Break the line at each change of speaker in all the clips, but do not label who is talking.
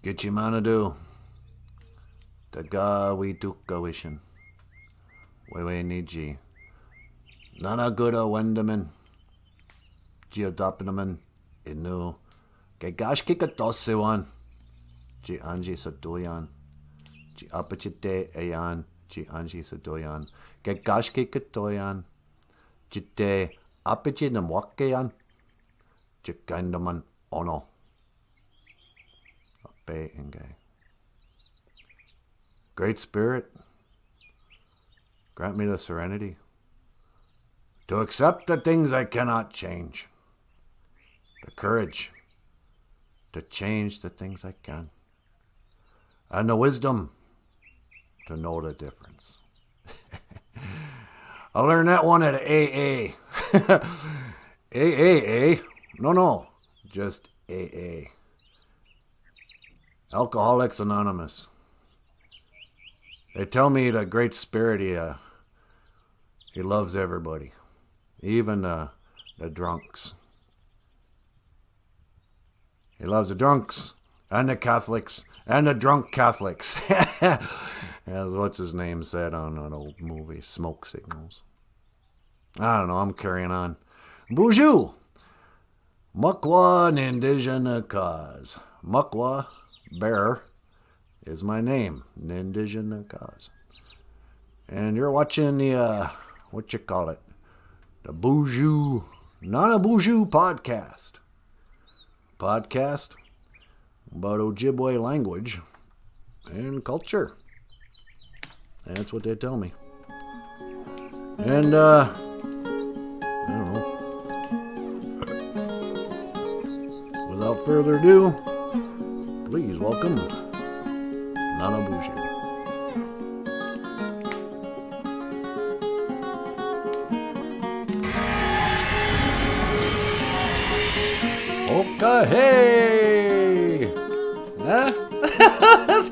Gichimanadu. Daga we duka wishin. Wewe niji. Nana guda wendaman. Geodopinaman. Inu. Gegash kikatosiwan. Ji anji sadoyan. Ji apachite ayan. Ji anji sadoyan. Gegash kikatoyan. Jite apachi namwakayan. Jikandaman ono. Ape ingay. Great Spirit, grant me the serenity to accept the things I cannot change, the courage to change the things I can, and the wisdom to know the difference. I learned that one at AA. AAA? No, just AA. Alcoholics Anonymous. They tell me the Great Spirit, he loves everybody, even the drunks. He loves the drunks and the Catholics and the drunk Catholics. As what's his name said on an old movie, Smoke Signals. I don't know, I'm carrying on. BOOZHOO! Mukwa Nindigenous cause. Mukwa, bear, is my name, Nindigenous cause. And you're watching the, the BOOZHOO NANABOOZHOO podcast. Podcast about Ojibwe language and culture. That's what they tell me. And, I don't know. Without further ado, please welcome NANABOOZHOO. Okay. Huh?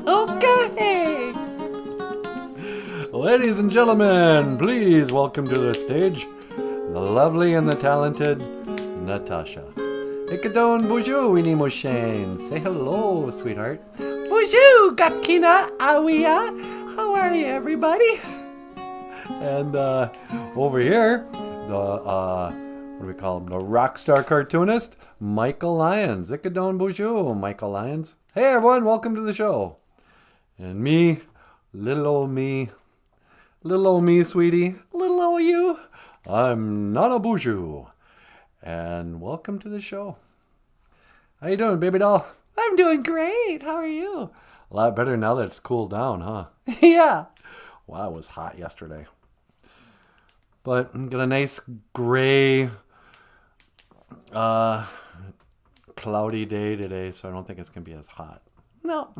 Okay. Ladies and gentlemen, please welcome to the stage the lovely and the talented Natasha. Ikadon BOOZHOO Winnie Moshane. Say hello, sweetheart. BOOZHOO Gakina Awia. How are you, everybody? And over here, the what do we call him? The rock star cartoonist, Michael Lyons. Ikadon BOOZHOO, Michael Lyons. Hey everyone, welcome to the show. And me, little old me, sweetie, little old you. I'm NANABOOZHOO. And welcome to the show. How you doing, baby doll? I'm doing great. How are you? A lot better now that it's cooled down, huh? Yeah. Wow, it was hot yesterday. But got a nice gray, cloudy day today, so I don't think it's going to be as hot. No.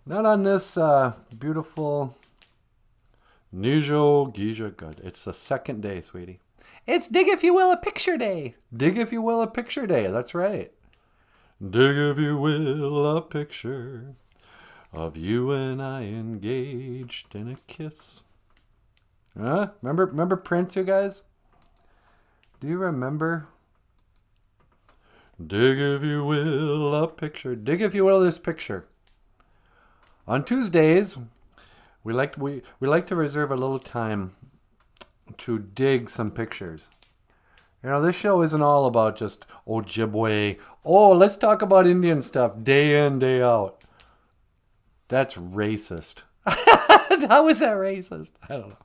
Not on this beautiful Nijo Gija Good. It's the second day, sweetie. It's Dig If You Will a Picture Day. Dig If You Will a Picture Day. That's right. Dig if you will a picture of you and I engaged in a kiss. Huh? Remember Prince, you guys? Do you remember? Dig if you will a picture. Dig if you will this picture. On Tuesdays, we like to reserve a little time to dig some pictures. You know, this show isn't all about just Ojibwe. Oh, let's talk about Indian stuff day in, day out. That's racist. How is that racist? I don't know.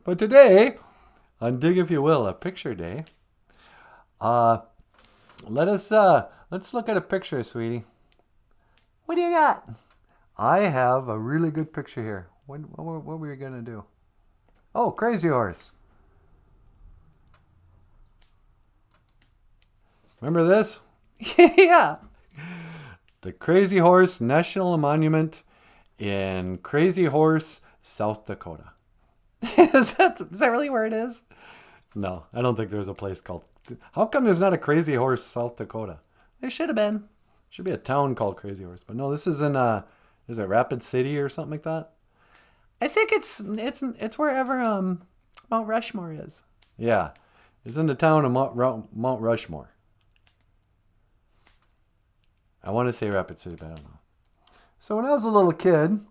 But today, on Dig If You Will, a picture day, let's look at a picture, sweetie. What do you got? I have a really good picture here. What were you going to do? Oh, Crazy Horse. Remember this? Yeah. The Crazy Horse National Monument in Crazy Horse, South Dakota. Is that really where it is? No, I don't think there's a place called... How come there's not a Crazy Horse, South Dakota? There should have been. Should be a town called Crazy Horse. But no, this is in, is it Rapid City or something like that? I think it's wherever Mount Rushmore is. Yeah, it's in the town of Mount Rushmore. I want to say Rapid City, but I don't know. So when I was a little kid,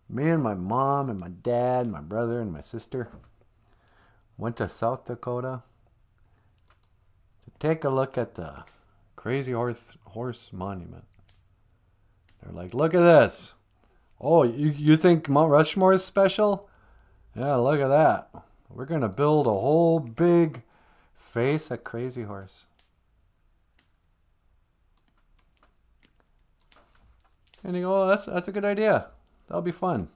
me and my mom and my dad, my brother and my sister went to South Dakota to take a look at the Crazy Horse Monument. They're like, look at this. Oh, you think Mount Rushmore is special? Yeah, look at that. We're going to build a whole big face at Crazy Horse. And you go, oh, that's a good idea. That'll be fun.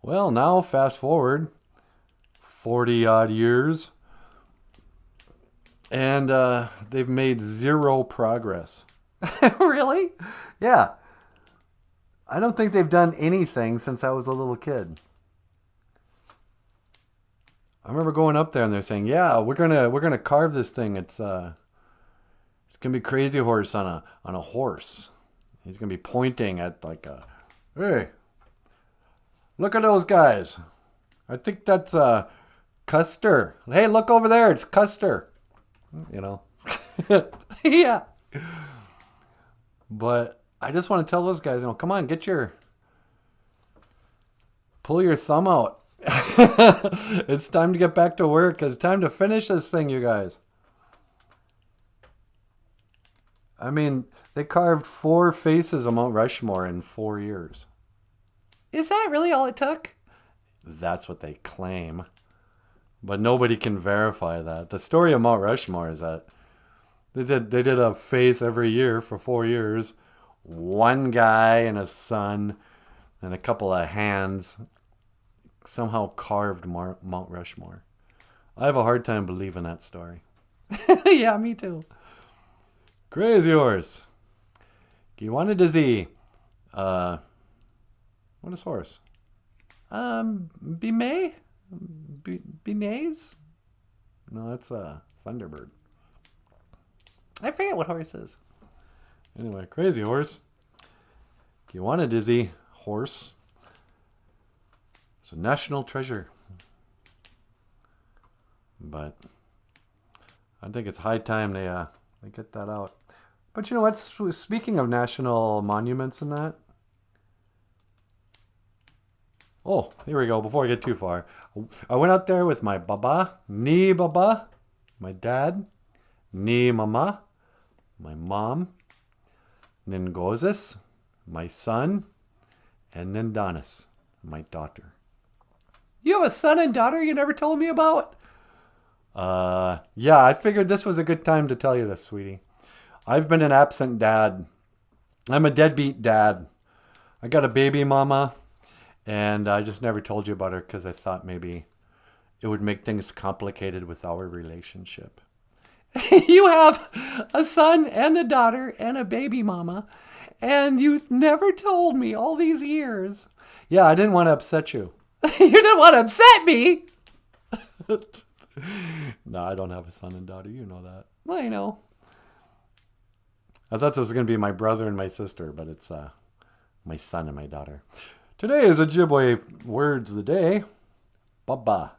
Well, now fast forward 40 odd years. And they've made zero progress. Really? Yeah. I don't think they've done anything since I was a little kid. I remember going up there and they're saying, "Yeah, we're gonna carve this thing. It's gonna be Crazy Horse on a horse. He's gonna be pointing at like a, hey, look at those guys. I think that's Custer. Hey, look over there. It's Custer. You know." Yeah. But I just want to tell those guys, come on, pull your thumb out. It's time to get back to work. It's time to finish this thing, you guys. I mean, they carved 4 faces of Mount Rushmore in 4 years. Is that really all it took? That's what they claim. But nobody can verify that. The story of Mount Rushmore is that they did a face every year for 4 years. One guy and a son and a couple of hands somehow carved Mount Rushmore. I have a hard time believing that story. Yeah, me too. Crazy Horse. Giwanadizzy. What is horse? Bimay? Binays? No, that's a Thunderbird. I forget what horse is. Anyway, Crazy Horse. Giwanadizzy horse. It's a national treasure. But I think it's high time they get that out. But you know what? Speaking of national monuments and that. Oh, here we go. Before I get too far. I went out there with my baba, ni baba, my dad, ni mama, my mom, Ningozis, my son, and Nindanis, my daughter. You have a son and daughter you never told me about? Yeah, I figured this was a good time to tell you this, sweetie. I've been an absent dad. I'm a deadbeat dad. I got a baby mama, and I just never told you about her because I thought maybe it would make things complicated with our relationship. You have a son and a daughter and a baby mama, and you never told me all these years. Yeah, I didn't want to upset you. You didn't want to upset me? No, I don't have a son and daughter. You know that. I know. I thought this was going to be my brother and my sister, but it's my son and my daughter. Today is Ojibwe words of the day. Baba.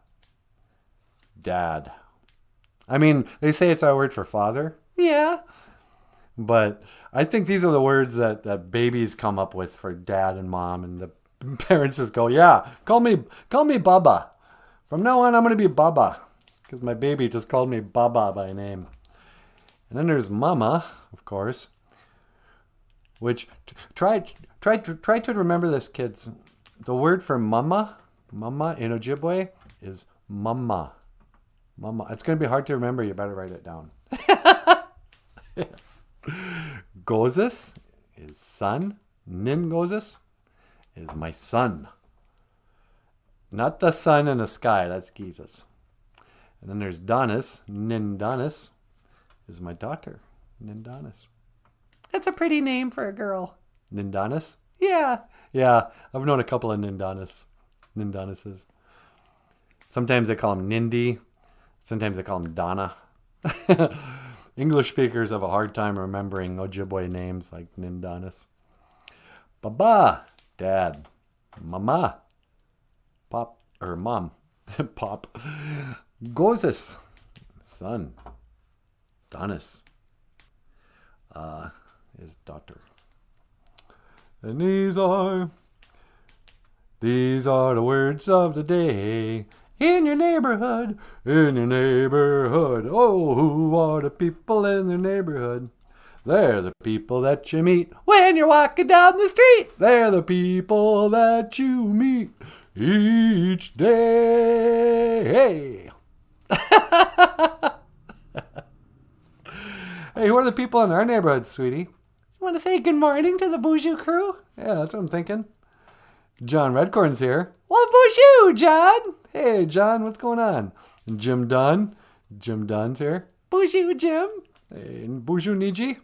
Dad. I mean, they say it's our word for father. Yeah. But I think these are the words that babies come up with for dad and mom, and the parents just go, yeah, call me Baba. From now on, I'm going to be Baba. Because my baby just called me Baba by name. And then there's Mama, of course. Which, try to remember this, kids. The word for Mama in Ojibwe is Mama. Mama. It's going to be hard to remember. You better write it down. Gozis is son. Ningozis is my son. Not the sun in the sky. That's Jesus. And then there's Donis. Nindanis is my daughter. Nindanis. That's a pretty name for a girl. Nindanis? Yeah. Yeah. I've known a couple of Nindanises. Sometimes they call them Nindy. Sometimes they call them Donna. English speakers have a hard time remembering Ojibwe names like Nindanis. Baba, dad. Mama, pop, or mom, pop. Gozis, son. Donis. his daughter. And these are the words of the day. In your neighborhood, in your neighborhood. Oh, who are the people in their neighborhood? They're the people that you meet when you're walking down the street. They're the people that you meet each day. Hey. Hey, who are the people in our neighborhood, sweetie? You want to say good morning to the BOOZHOO crew? Yeah, that's what I'm thinking. John Redcorn's here. Well, BOOZHOO, John. Hey, John, what's going on? And Jim Dunn. Jim Dunn's here. BOOZHOO, Jim. Hey, and BOOZHOO Niji.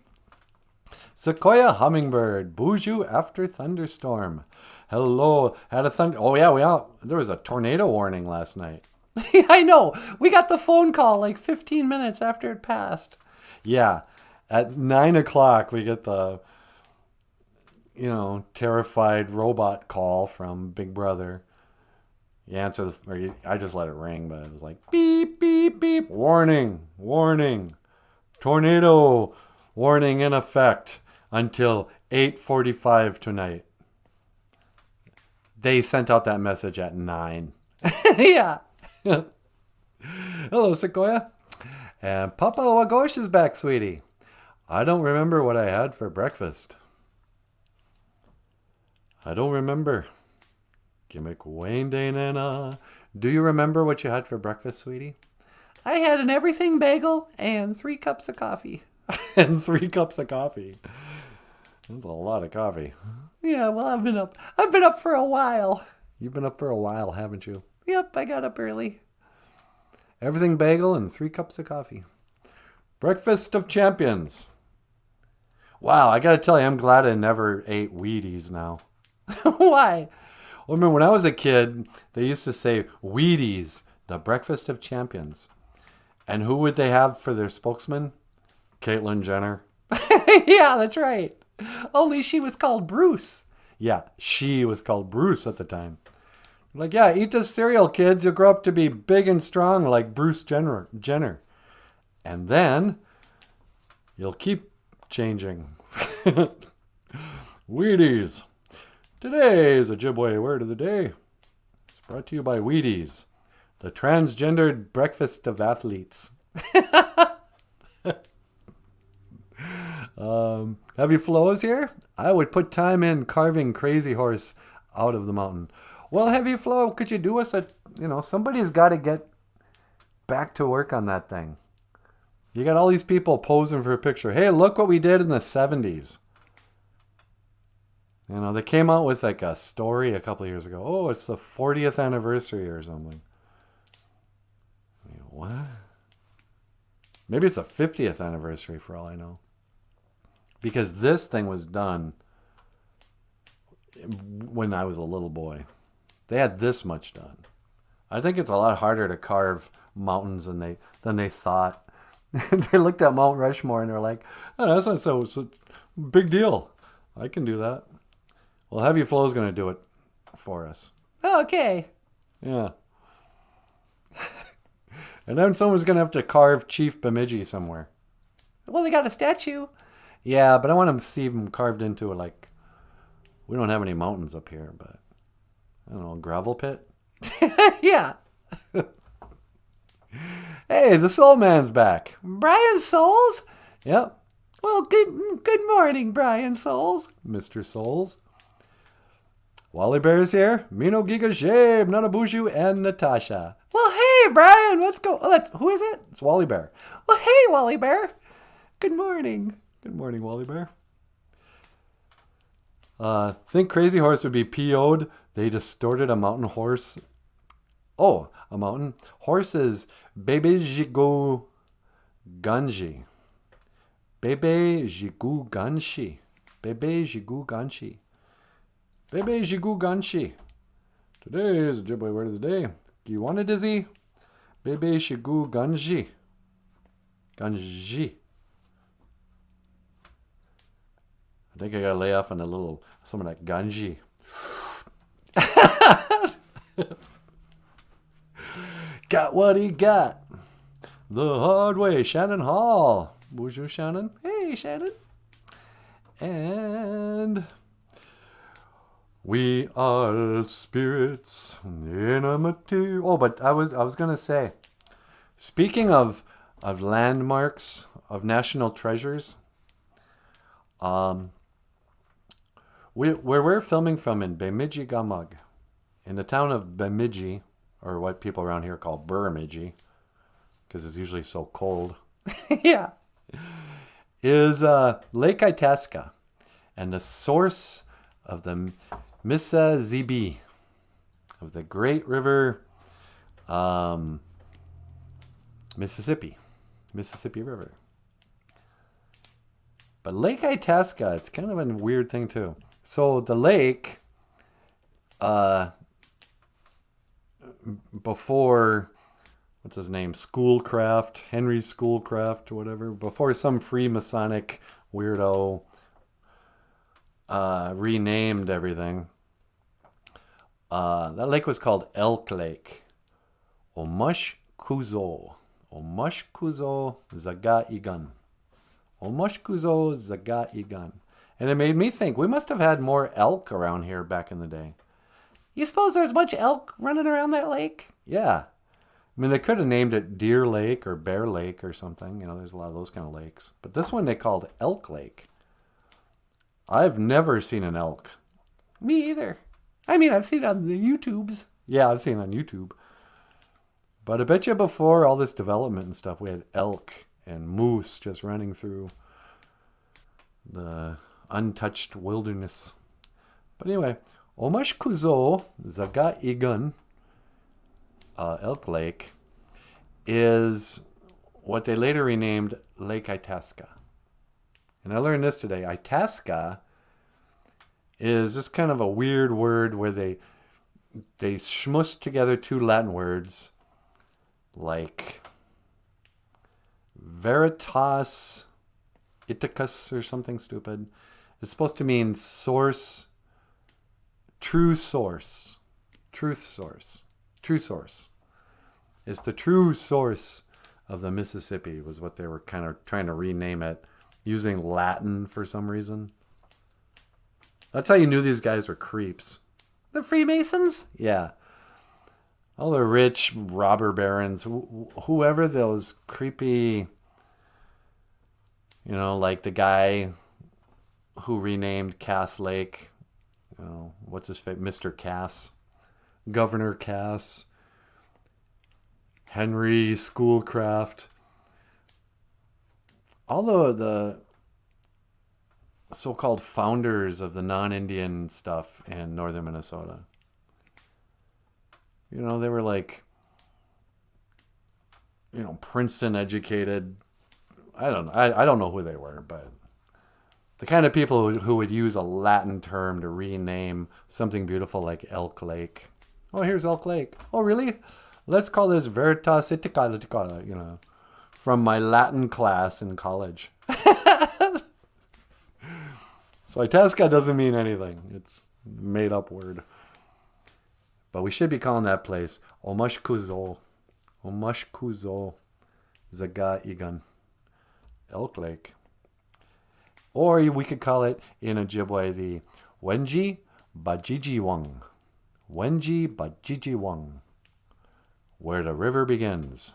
Sequoia Hummingbird. BOOZHOO after thunderstorm. Hello. Had a thunder. Oh, yeah, there was a tornado warning last night. I know. We got the phone call like 15 minutes after it passed. Yeah. At 9 o'clock, we get the, terrified robot call from Big Brother. You answer I just let it ring, but it was like, beep, beep, beep. Warning, warning. Tornado warning in effect until 8:45 tonight. They sent out that message at 9. Yeah. Hello, Sequoia. And Papa Wagosh is back, sweetie. I don't remember what I had for breakfast. I don't remember. Gimmick Wayne Day Nana. Do you remember what you had for breakfast, sweetie? I had an everything bagel and 3 cups of coffee. And 3 cups of coffee. That's a lot of coffee. Yeah, well, I've been up for a while. You've been up for a while, haven't you? Yep, I got up early. Everything bagel and 3 cups of coffee. Breakfast of champions. Wow, I gotta tell you, I'm glad I never ate Wheaties now. Why? Well, I mean, when I was a kid, they used to say Wheaties, the breakfast of champions. And who would they have for their spokesman? Caitlyn Jenner. Yeah, that's right. Only she was called Bruce. Yeah, she was called Bruce at the time. Like, yeah, eat this cereal, kids. You'll grow up to be big and strong like Bruce Jenner. And then you'll keep changing. Wheaties. Today's Ojibwe word of the day. It's brought to you by Wheaties, the transgendered breakfast of athletes. Heavy Flows here. I would put time in carving Crazy Horse out of the mountain. Well, Heavy Flow, could you do us somebody's got to get back to work on that thing. You got all these people posing for a picture. Hey, look what we did in the 70s. They came out with like a story a couple of years ago. Oh, it's the 40th anniversary or something. What? Maybe it's a 50th anniversary for all I know. Because this thing was done when I was a little boy. They had this much done. I think it's a lot harder to carve mountains than they thought. They looked at Mount Rushmore and they're like, oh, that's not so big deal. I can do that. Well, Heavy Flow's going to do it for us. Okay. Yeah. And then someone's going to have to carve Chief Bemidji somewhere. Well, they got a statue. Yeah, but I want to see them carved into it like, we don't have any mountains up here, but I don't know, a gravel pit? Yeah. Hey, the Soul Man's back. Brian Souls? Yep. Well, good morning, Brian Souls. Mr. Souls. Wally Bear's here. Mino Giga Shabe, Nanaboozhoo, and Natasha. Well, hey, Brian, who is it? It's Wally Bear. Well, hey, Wally Bear. Good morning. Good morning, Wally Bear. Think Crazy Horse would be PO'd. They distorted a mountain horse. Oh, a mountain. Horse is Bebe Jigu Ganji. Bebe Jigu Ganshi. Bebe Jigu Ganshi. Bebe Jigu Ganshi. Today is Ojibwe word of the day. You want a dizzy? Bebe Jigu Ganji. Ganji. I think I gotta lay off on some of that ganji. Got what he got. The hard way. Shannon Hall. BOOZHOO Shannon. Hey, Shannon. And we are spirits in a material. Oh, but I was gonna say, speaking of landmarks, of national treasures, where we're filming from in Bemidji Gamag, in the town of Bemidji, or what people around here call Burmidji, because it's usually so cold. Yeah. Is Lake Itasca and the source of the Mississippi, of the great river Mississippi River. But Lake Itasca, it's kind of a weird thing too. So the lake, before, what's his name, Schoolcraft, Henry Schoolcraft, whatever, before some Freemasonic weirdo renamed everything, that lake was called Elk Lake. Omushkuzo Zaga Igan. Omushkuzo Zaga Igan. And it made me think, we must have had more elk around here back in the day. You suppose there's a bunch of elk running around that lake? Yeah. I mean, they could have named it Deer Lake or Bear Lake or something. You know, there's a lot of those kind of lakes. But this one they called Elk Lake. I've never seen an elk. Me either. I mean, I've seen it on the YouTubes. Yeah, I've seen it on YouTube. But I bet you before all this development and stuff, we had elk and moose just running through the untouched wilderness. But anyway, Omushkuzo Zaga Igun, Elk Lake, is what they later renamed Lake Itasca. And I learned this today. Itasca is just kind of a weird word where they smushed together two Latin words like veritas Ithacus or something stupid. It's supposed to mean source, truth source. It's the true source of the Mississippi was what they were kind of trying to rename it, using Latin for some reason. That's how you knew these guys were creeps. The Freemasons? Yeah. All the rich robber barons, whoever those creepy, you know, like the guy who renamed Cass Lake, you know, what's his face? Mr. Cass, Governor Cass, Henry Schoolcraft, all the so-called founders of the non-Indian stuff in northern Minnesota. You know, they were like, you know, Princeton educated. I don't know who they were, but the kind of people who would use a Latin term to rename something beautiful like Elk Lake. Oh, here's Elk Lake. Oh, really? Let's call this Veritas Ithaca, you know, from my Latin class in college. So Itasca doesn't mean anything. It's a made-up word. But we should be calling that place Omushkuzo Zaga Igan, Elk Lake. Or we could call it in Ojibwe the Wenji Bajijiwang. Wenji Bajijiwang, where the river begins,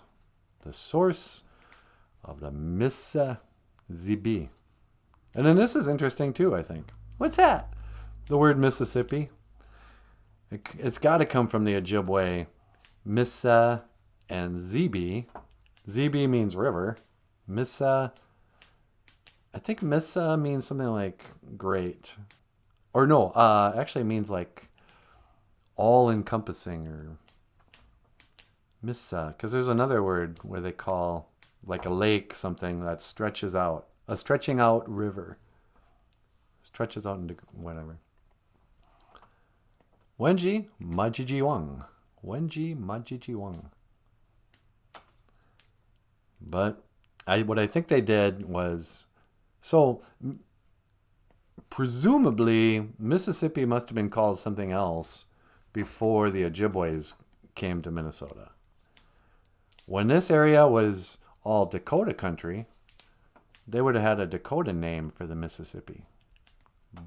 the source of the Mississippi. And then this is interesting too, I think. What's that? The word Mississippi. It's got to come from the Ojibwe Missa and Zibi. Zibi means river. Missa, I think Missa means something like great. Or no, actually means like all-encompassing or Missa. Because there's another word where they call like a lake something that stretches out. A stretching out river. Stretches out into whatever. Wenji Majijiwang. Wenji Majijiwang. But what I think they did was, so presumably Mississippi must have been called something else before the Ojibways came to Minnesota. When this area was all Dakota country, they would have had a Dakota name for the Mississippi.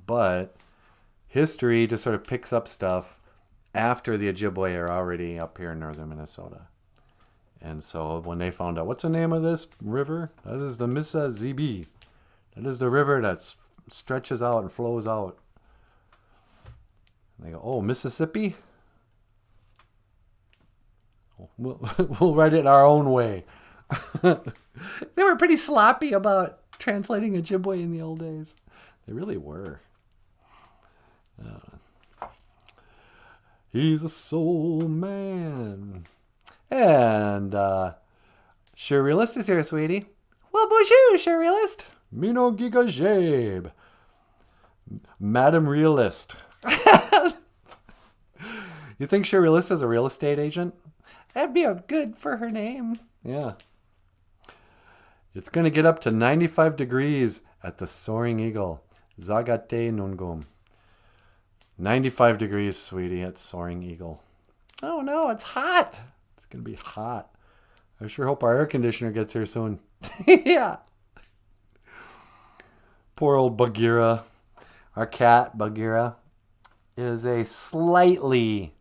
But history just sort of picks up stuff after the Ojibwe are already up here in northern Minnesota. And so when they found out, what's the name of this river? That is the Mississippi. That is the river that stretches out and flows out. And they go, oh, Mississippi? We'll write it our own way. They were pretty sloppy about translating Ojibwe in the old days. They really were. He's a soul man. And Surrealist is here, sweetie. Well, bonjour, Surrealist. Mino Giga Jabe. Madam Realist. You think Surrealist is a real estate agent? That'd be a good for her name. Yeah. It's going to get up to 95 degrees at the Soaring Eagle. Zagate Nungum. 95 degrees, sweetie, at Soaring Eagle. Oh, no, it's hot. It's going to be hot. I sure hope our air conditioner gets here soon. Yeah. Poor old Bagheera. Our cat, Bagheera, is a slightly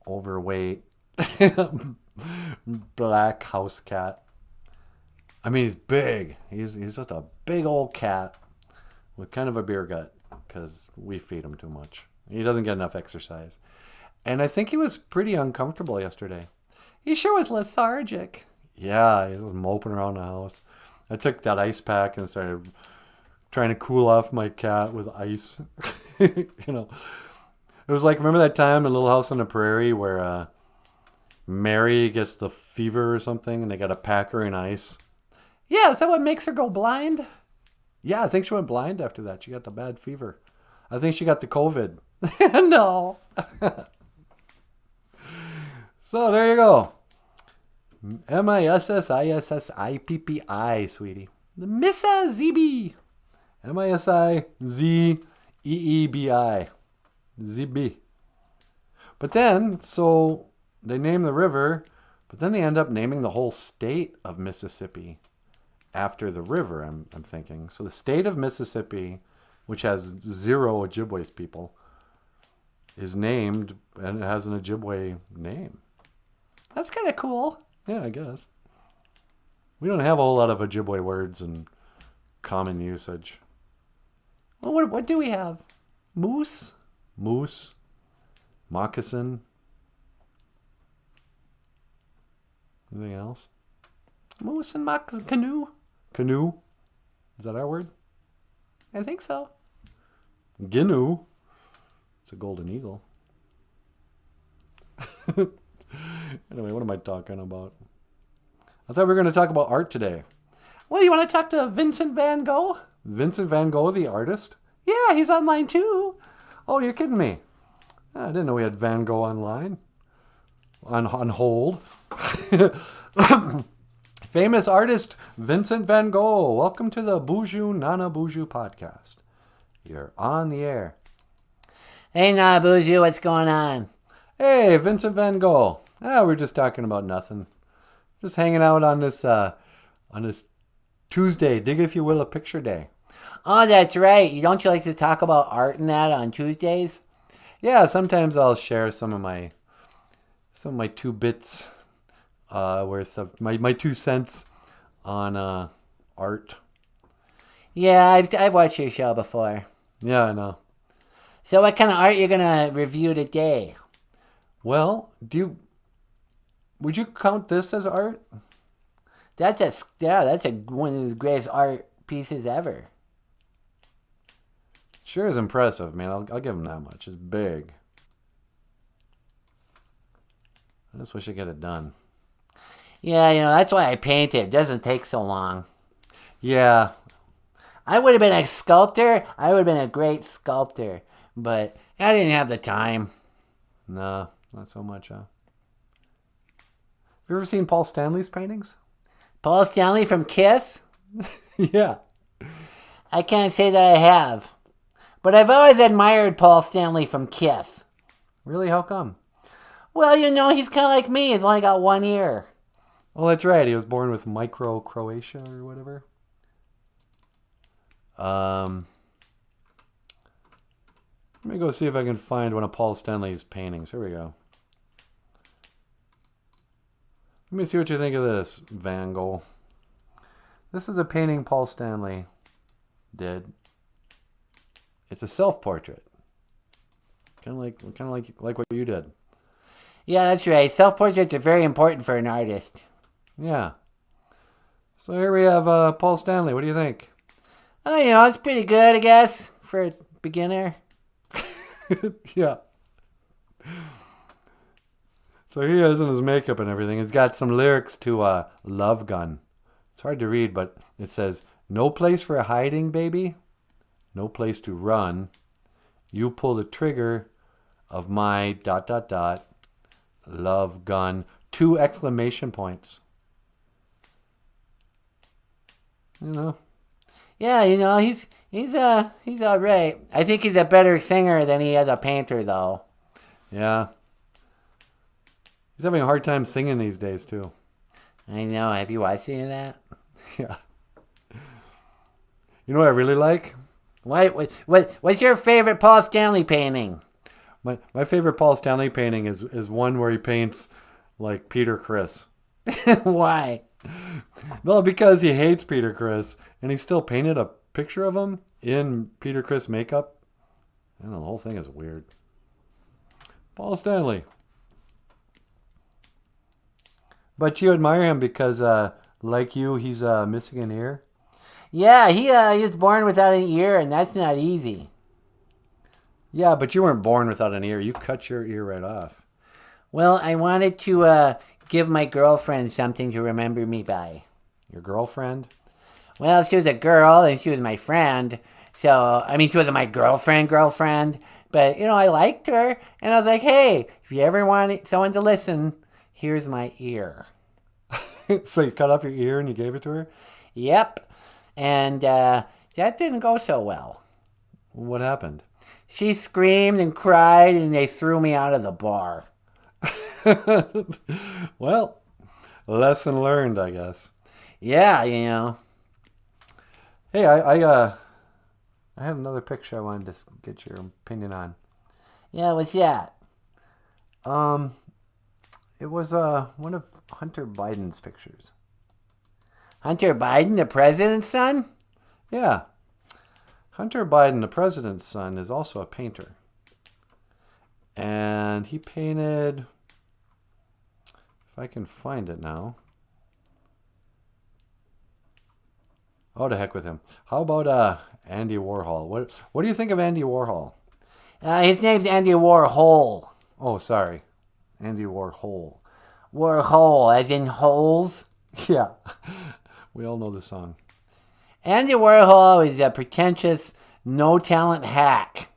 overweight black house cat. I mean, he's big. He's just a big old cat with kind of a beer gut because we feed him too much. He doesn't get enough exercise. And I think he was pretty uncomfortable yesterday. He sure was lethargic. Yeah, he was moping around the house. I took that ice pack and started trying to cool off my cat with ice. You know, it was like, remember that time in Little House on the Prairie where Mary gets the fever or something and they got to pack her in ice? Yeah, is that what makes her go blind? Yeah, I think she went blind after that. She got the bad fever. I think she got the COVID. No. So there you go. Mississippi, sweetie. The Mississippi. Missiszeebi. ZB. But then, so they name the river, but then they end up naming the whole state of Mississippi after the river, I'm thinking. So the state of Mississippi, which has 0 Ojibwe people, is named and it has an Ojibwe name. That's kind of cool. Yeah, I guess. We don't have a whole lot of Ojibwe words in common usage. Well, what do we have? Moose? Moose? Moccasin? Anything else? Moose and moccasin. Canoe? Canoe? Is that our word? I think so. Ginu? It's a golden eagle. Anyway, what am I talking about? I thought we were going to talk about art today. Well, you want to talk to Vincent van Gogh? Vincent van Gogh, the artist? Yeah, he's online too. Oh, you're kidding me. I didn't know we had Van Gogh online. On hold. Famous artist Vincent van Gogh. Welcome to the BOOZHOO NANABOOZHOO podcast. You're on the air.
Hey, NANABOOZHOO, what's going on?
Hey, Vincent van Gogh. We're just talking about nothing. Just hanging out on this Tuesday, dig if you will, a picture day.
Oh, that's right. Don't you like to talk about art and that on Tuesdays?
Yeah, sometimes I'll share some of my 2 bits worth of my 2 cents on art.
Yeah, I've watched your show before.
Yeah, I know.
So what kind of art you gonna review today?
Well, would you count this as art?
That's one of the greatest art pieces ever.
Sure is impressive, man. I'll give him that much. It's big. I just wish I could get it done.
Yeah, that's why I painted. It doesn't take so long.
Yeah.
I would have been a sculptor. I would have been a great sculptor. But I didn't have the time.
No, not so much, huh? Have you ever seen Paul Stanley's paintings?
Paul Stanley from Kiss?
Yeah.
I can't say that I have. But I've always admired Paul Stanley from Kiss.
Really? How come?
Well, he's kind of like me. He's only got one ear.
Oh, that's right. He was born with micro Croatia or whatever. Let me go see if I can find one of Paul Stanley's paintings. Here we go. Let me see what you think of this, Van Gogh. This is a painting Paul Stanley did. It's a self-portrait. Kind of like what you did.
Yeah, that's right. Self-portraits are very important for an artist.
Yeah. So here we have Paul Stanley. What do you think?
Oh, it's pretty good, I guess, for a beginner.
Yeah. So he is in his makeup and everything. He's got some lyrics to Love Gun. It's hard to read, but it says, "No place for hiding, baby. No place to run. You pull the trigger of my ... love gun." 2 exclamation points.
Yeah, he's all right. I think he's a better singer than he is a painter, though.
Yeah. He's having a hard time singing these days, too.
I know. Have you watched any of that?
Yeah. You know what I really like?
What's your favorite Paul Stanley painting?
My favorite Paul Stanley painting is one where he paints like Peter Criss.
Why?
Well, because he hates Peter Criss, and he still painted a picture of him in Peter Criss makeup. I don't know, the whole thing is weird. Paul Stanley. But you admire him because, like you, he's missing an ear?
Yeah, he was born without an ear, and that's not easy.
Yeah, but you weren't born without an ear. You cut your ear right off.
Well, I wanted to give my girlfriend something to remember me by.
Your girlfriend?
Well, she was a girl, and she was my friend. So, I mean, she wasn't my girlfriend, but, I liked her. And I was like, hey, if you ever want someone to listen, here's my ear.
So you cut off your ear and you gave it to her?
Yep. And that didn't go so well.
What happened?
She screamed and cried, and they threw me out of the bar.
Well, lesson learned, I guess.
Yeah,
Hey, I had another picture I wanted to get your opinion on.
Yeah, what's that?
It was one of Hunter Biden's pictures.
Hunter Biden, the president's son?
Yeah. Hunter Biden, the president's son, is also a painter. And he painted, if I can find it now. Oh, to heck with him. How about Andy Warhol? What do you think of Andy Warhol?
His name's Andy Warhol.
Oh, sorry. Andy Warhol.
Warhol, as in holes?
Yeah. We all know the song.
Andy Warhol is a pretentious, no-talent hack.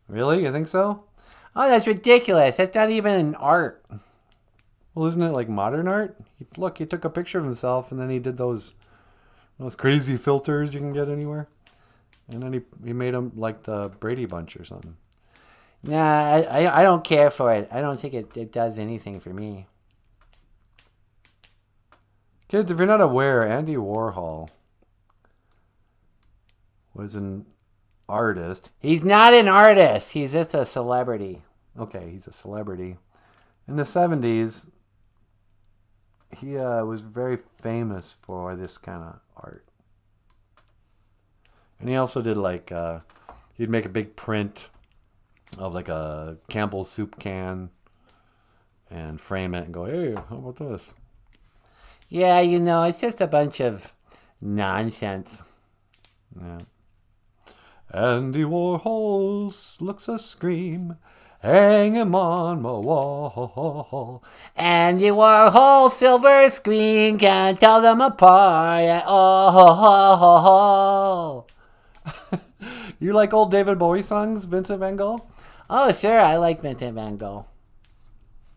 Really? You think so?
Oh, that's ridiculous. That's not even an art.
Well, isn't it like modern art? Look, he took a picture of himself and then he did those crazy filters you can get anywhere. And then he made them like the Brady Bunch or something.
Nah, I don't care for it. I don't think it does anything for me.
Kids, if you're not aware, Andy Warhol was an artist.
He's not an artist. He's just a celebrity.
Okay, he's a celebrity. In the 70s, he was very famous for this kind of art. And he also did he'd make a big print of like a Campbell's soup can and frame it and go, hey, how about this?
Yeah, it's just a bunch of nonsense.
Yeah. Andy Warhol looks a scream, hang him on my wall.
Andy Warhol, silver screen, can't tell them apart at all.
You like old David Bowie songs, Vincent Van Gogh?
Oh, sure, I like Vincent Van Gogh.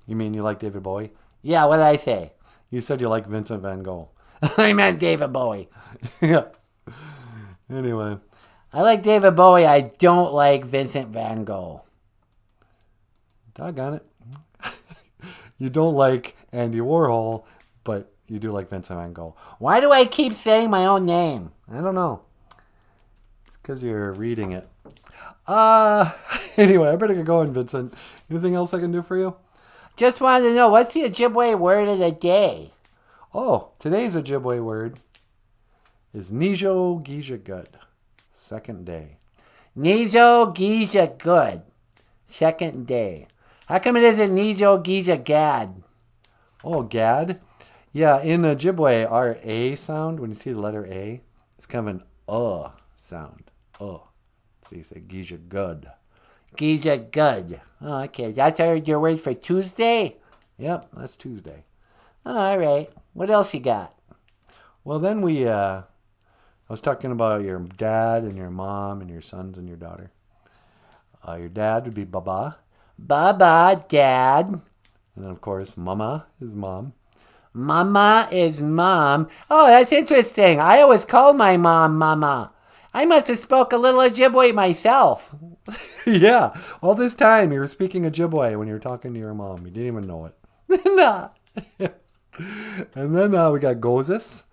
You mean you like David Bowie?
Yeah, what did I say?
You said you like Vincent Van Gogh.
I meant David Bowie.
Yeah. Anyway.
I like David Bowie. I don't like Vincent Van Gogh.
Doggone it. You don't like Andy Warhol, but you do like Vincent Van Gogh.
Why do I keep saying my own name?
I don't know. because you're reading it. Anyway, I better get going, Vincent. Anything else I can do for you?
Just wanted to know, what's the Ojibwe word of the day?
Oh, today's Ojibwe word is Nijo Gija Good. Second day.
Nijo Gija Good. Second day. How come it isn't Nijo Gija Gad?
Oh, Gad? Yeah, in Ojibwe, our A sound, when you see the letter A, it's kind of an sound. So you say Gija Good.
Gija Good. Oh, okay. That's your word for Tuesday?
Yep, that's Tuesday.
Oh, all right. What else you got?
Well, then I was talking about your dad and your mom and your sons and your daughter. Your dad would be Baba.
Baba, Dad.
And then, of course, Mama is mom.
Mama is mom. Oh, that's interesting. I always call my mom Mama. I must have spoke a little Ojibwe myself.
Yeah, all this time you were speaking Ojibwe when you were talking to your mom. You didn't even know it.
No.
And then we got Gozis.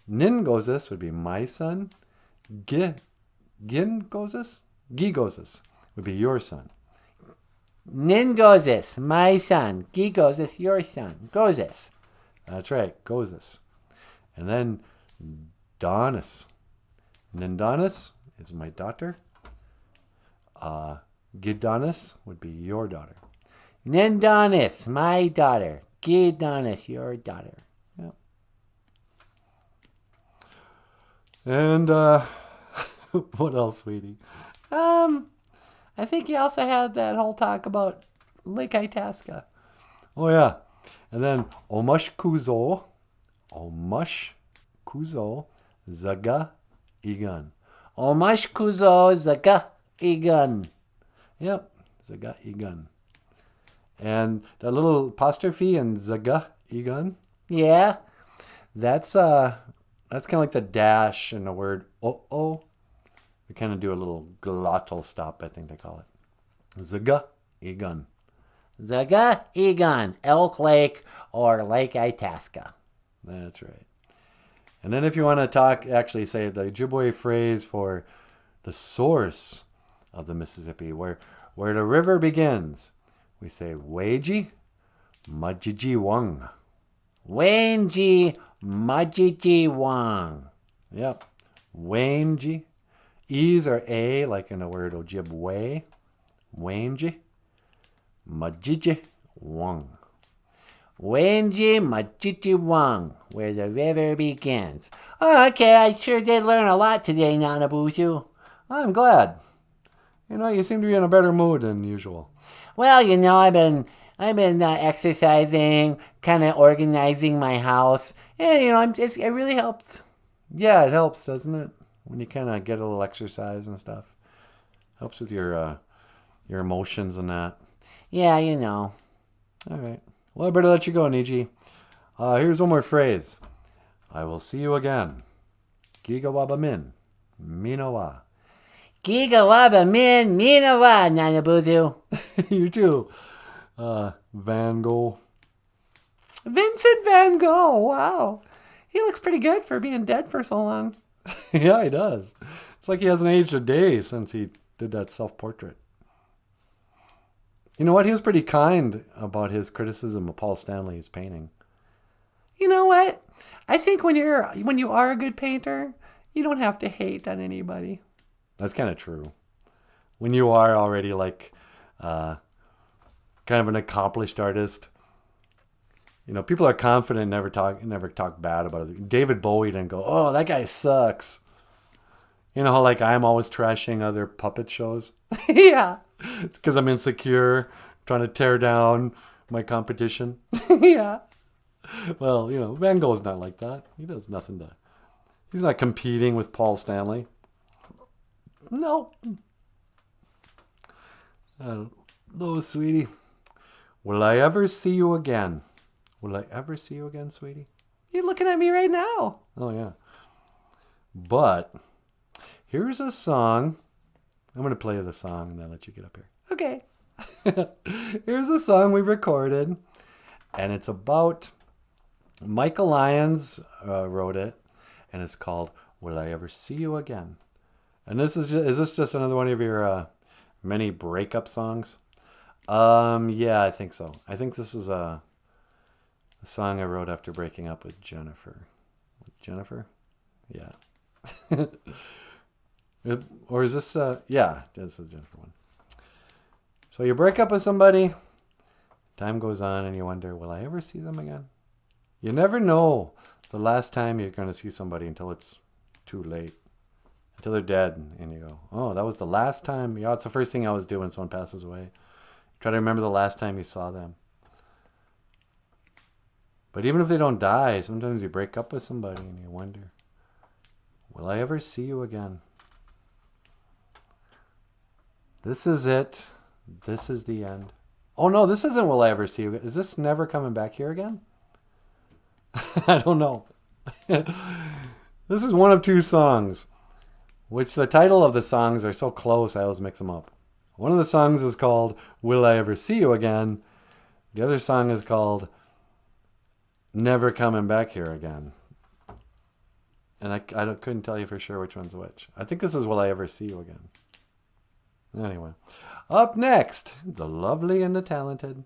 Nin Gozis would be my son. Gin Gozis? Gi Gozis would be your son.
Ningozis, my son. Gigozis, your son. Gozis.
That's right, Gozis. And then Donis. Nindonis is my daughter. Gidonis would be your daughter.
Nindonis, my daughter. Gidonis, your daughter.
Yep. And what else, sweetie?
I think you also had that whole talk about Lake Itasca.
Oh, yeah. And then Omush Kuzo, Zaga, Igan.
Omash Kuzo Zaga Igan.
Yep, Zaga, Igan. And that little apostrophe in Zaga, Igan,
Yeah.
that's kind of like the dash in the word oh. We kind of do a little glottal stop, I think they call it. Zaga, Igan.
Zaga Igan. Elk Lake or Lake Itasca.
That's right. And then if you want to actually say the Ojibwe phrase for the source of the Mississippi, where the river begins, we say Weji Majiji Wang.
Wenji Majiji Wang.
Yep. Wenji. E's are A, like in the word Ojibwe. Wenji Majiji Wang.
Wenji Majiji Wang, where the river begins. Oh, okay, I sure did learn a lot today, Nanaboozhoo.
I'm glad. You seem to be in a better mood than usual.
Well, I've been exercising, kind of organizing my house, and it really helps.
Yeah, it helps, doesn't it? When you kind of get a little exercise and stuff. Helps with your emotions and that.
Yeah,
All right. Well, I better let you go, Niji. Here's one more phrase. I will see you again. Gigawaba min. Minowa.
Gigawaba min minawa, Nanaboozhoo.
You too. Van Gogh.
Vincent Van Gogh, wow. He looks pretty good for being dead for so long.
Yeah, he does. It's like he hasn't aged a day since he did that self-portrait. You know what? He was pretty kind about his criticism of Paul Stanley's painting.
You know what? I think when you are a good painter, you don't have to hate on anybody.
That's kind of true. When you are already kind of an accomplished artist, people are confident, never talk bad about it. David Bowie didn't go, "Oh, that guy sucks." You know how I'm always trashing other puppet shows?
Yeah.
It's because I'm insecure, trying to tear down my competition.
Yeah.
Well, Van Gogh's not like that. He does nothing to... He's not competing with Paul Stanley. No. I don't know, sweetie. Will I ever see you again? Will I ever see you again, sweetie?
You're looking at me right now.
Oh, yeah. But here's a song. I'm going to play the song and then let you get up here.
Okay.
Here's a song we recorded. And it's about... Michael Lyons wrote it. And it's called Will I Ever See You Again? And is this just another one of your many breakup songs? Yeah, I think so. I think this is a song I wrote after breaking up with Jennifer. Jennifer? Yeah. Or is this yeah, this is a Jennifer one. So you break up with somebody, time goes on and you wonder, will I ever see them again? You never know the last time you're going to see somebody until it's too late. Until they're dead, and you go, oh, that was the last time. Yeah, it's the first thing I always do when someone passes away. Try to remember the last time you saw them. But even if they don't die, sometimes you break up with somebody and you wonder, will I ever see you again? This is it. This is the end. Oh no, this isn't will I ever see you again. Is this never coming back here again? I don't know. This is one of two songs, which the title of the songs are so close I always mix them up. One of the songs is called Will I Ever See You Again? The other song is called Never Coming Back Here Again. And I couldn't tell you for sure which one's which. I think this is Will I Ever See You Again? Anyway, up next, the lovely and the talented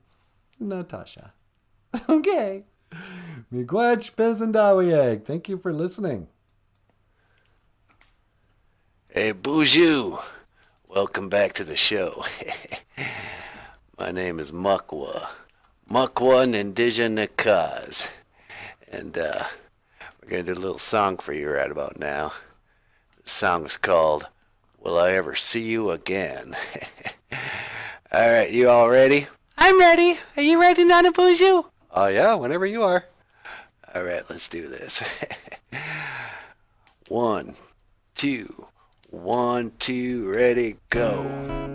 Natasha. Okay. Miigwech Bezandawieg. Thank you for listening.
Hey, BOOZHOO. Welcome back to the show. My name is Mukwa. Mukwa Nindija. And we're going to do a little song for you right about now. The song is called Will I Ever See You Again? All right, you all ready?
I'm ready. Are you ready, NANABOOZHOO?
Oh yeah, whenever you are.
All right, let's do this. 1, 2, 1, 2, ready, go.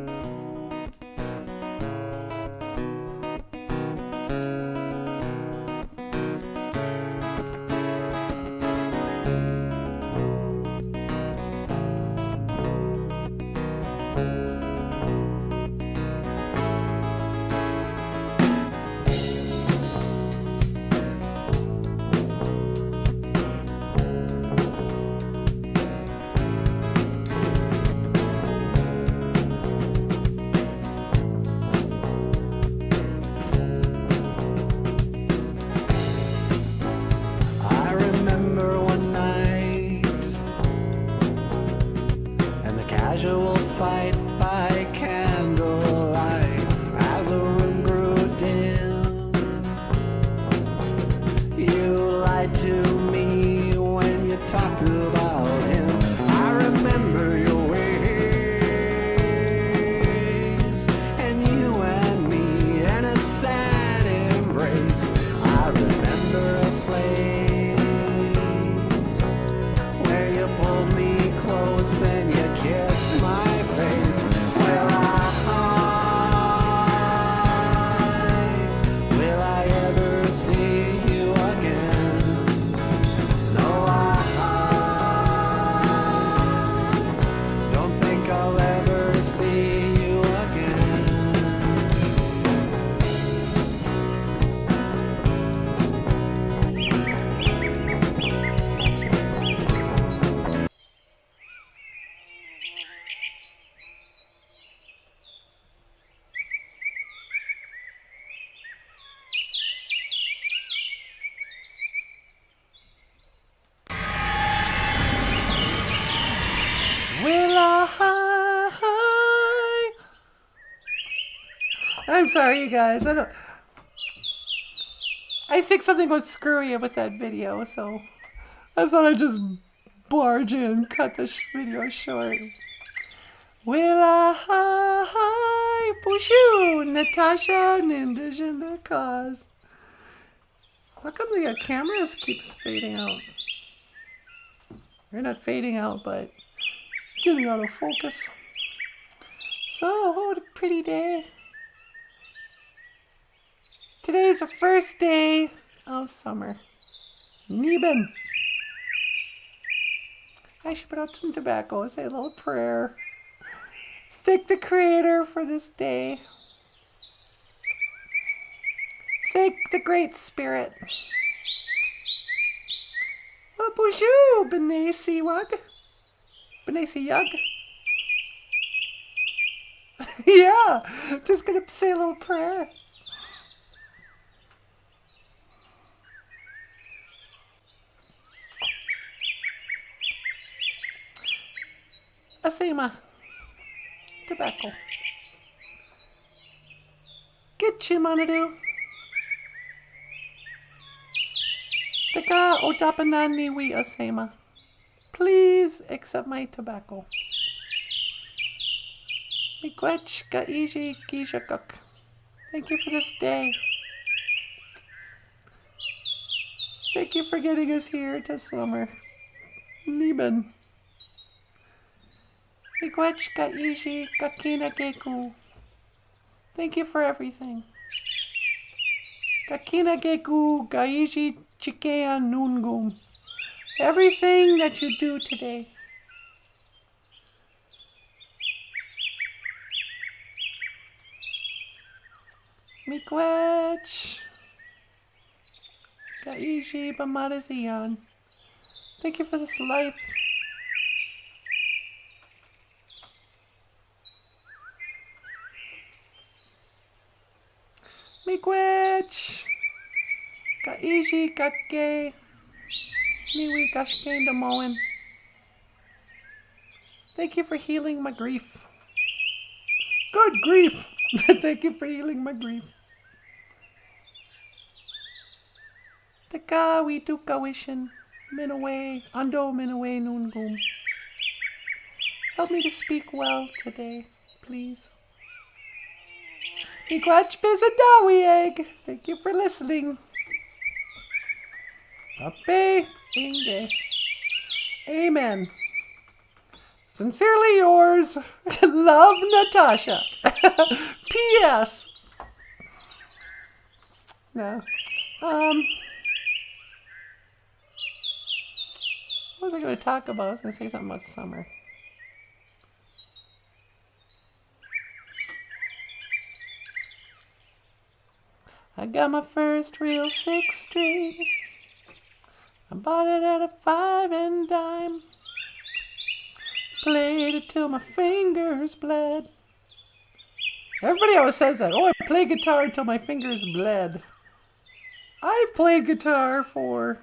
Fight by candlelight as the room grew dim. You lied to me when you talked about him. I remember your ways and you and me in a sad embrace. I remember a place where you pulled me close and you kissed my face. Will I ever see you again? No, I don't think I'll ever see you again. Will I'm sorry, you guys. I think something was screwy with that video, so I thought I'd just barge in and cut this video short. Will I BOOZHOO Natasha Nindija cause? How come the camera keeps fading out? You're not fading out, but getting out of focus. So, what a pretty day. Today is the first day of summer. Nieben. I should put out some tobacco, say a little prayer. Thank the Creator for this day. Thank the Great Spirit. BOOZHOO B'nai Siwag. B'nai Siyag.
Yeah, just gonna say a little prayer. Asema. Tobacco. Get Chimanadu. Taka otapanani we asema. Please accept my tobacco. Miigwech gaiji gishakuk. Thank you for this day. Thank you for getting us here to summer. Niben. Miigwech gaiji gakina geku. Thank you for everything. Gakina geku gaiji chikea nungum. Everything that you do today. Miigwech gaiji bamadazian. Thank you for this life. Miigwech gaiji gake. Miwi gashken damoen. Thank you for healing my grief. Good grief! Thank you for healing my grief. Taka we duka wishin. Minaway. Ando minaway nungum. Help me to speak well today, please. Miigwech bizadawi egg. Thank you for listening. Ape Inge. Amen. Sincerely yours, love Natasha. P.S. No. What was I going to talk about? I was going to say something about summer. I got my first real 6-string. I bought it at a 5 and dime. Played it till my fingers bled. Everybody always says that. Oh, I play guitar till my fingers bled. I've played guitar for...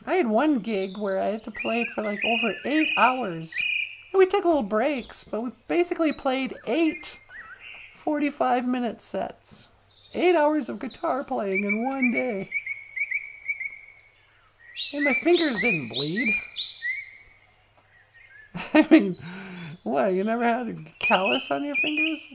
I had one gig where I had to play it for like over 8 hours. And we took little breaks, but we basically played 8 45-minute sets. 8 hours of guitar playing in one day. And my fingers didn't bleed. I mean, what, you never had a callus on your fingers?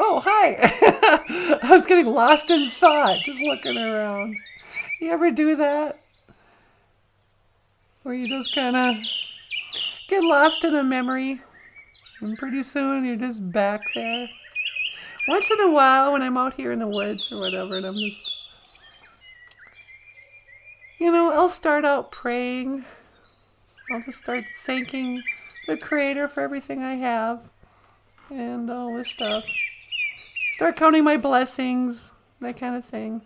Oh, hi! I was getting lost in thought, just looking around. You ever do that? Where you just kind of get lost in a memory, and pretty soon you're just back there. Once in a while, when I'm out here in the woods or whatever, and I'm just... You know, I'll start out praying. I'll just start thanking the Creator for everything I have, and all this stuff. Start counting my blessings, that kind of thing.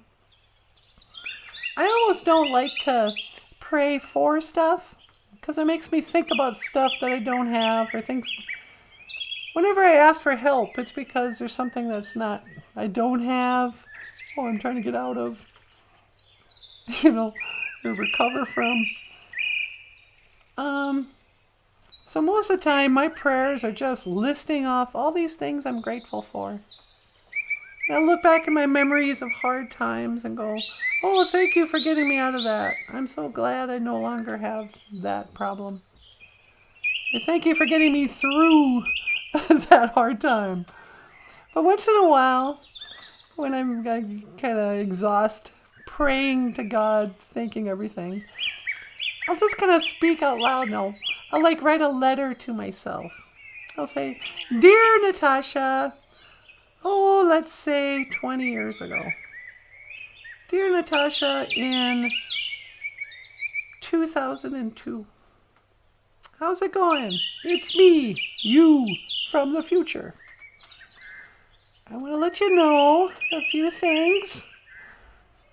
I almost don't like to pray for stuff because it makes me think about stuff that I don't have or things. Whenever I ask for help, it's because there's something that's not, I don't have or I'm trying to get out of, or recover from. So most of the time, my prayers are just listing off all these things I'm grateful for. And I look back at my memories of hard times and go, oh, thank you for getting me out of that. I'm so glad I no longer have that problem. And thank you for getting me through that hard time. But once in a while, when I'm kind of exhausted, praying to God, thanking everything, I'll just kind of speak out loud and I'll like write a letter to myself. I'll say, Dear Natasha, let's say 20 years ago. Dear Natasha, in 2002. How's it going? It's me, you, from the future. I want to let you know a few things.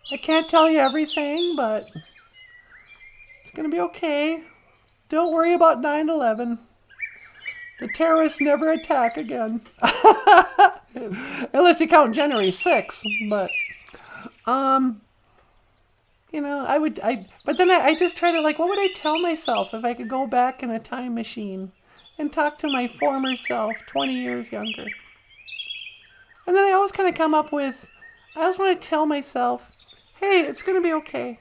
I can't tell you everything, but it's going to be okay. Don't worry about 9/11. The terrorists never attack again. Unless you count January 6th, but you know, but then I just try to, like, what would I tell myself if I could go back in a time machine and talk to my former self 20 years younger? And then I always kind of come up with, I always want to tell myself, hey, it's going to be okay.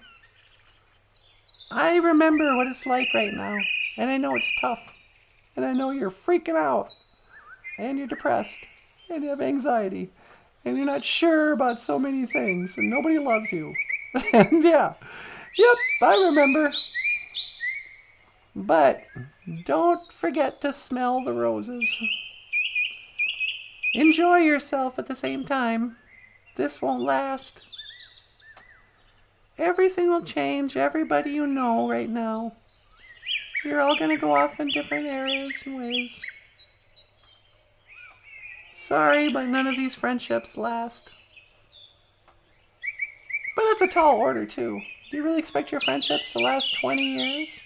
I remember what it's like right now, and I know it's tough, and I know you're freaking out, and you're depressed, and you have anxiety, and you're not sure about so many things, and nobody loves you. And yeah, yep, I remember. But don't forget to smell the roses. Enjoy yourself at the same time. This won't last. Everything will change. Everybody you know right now. You're all going to go off in different areas and ways. Sorry, but none of these friendships last. But that's a tall order, too. Do you really expect your friendships to last 20 years?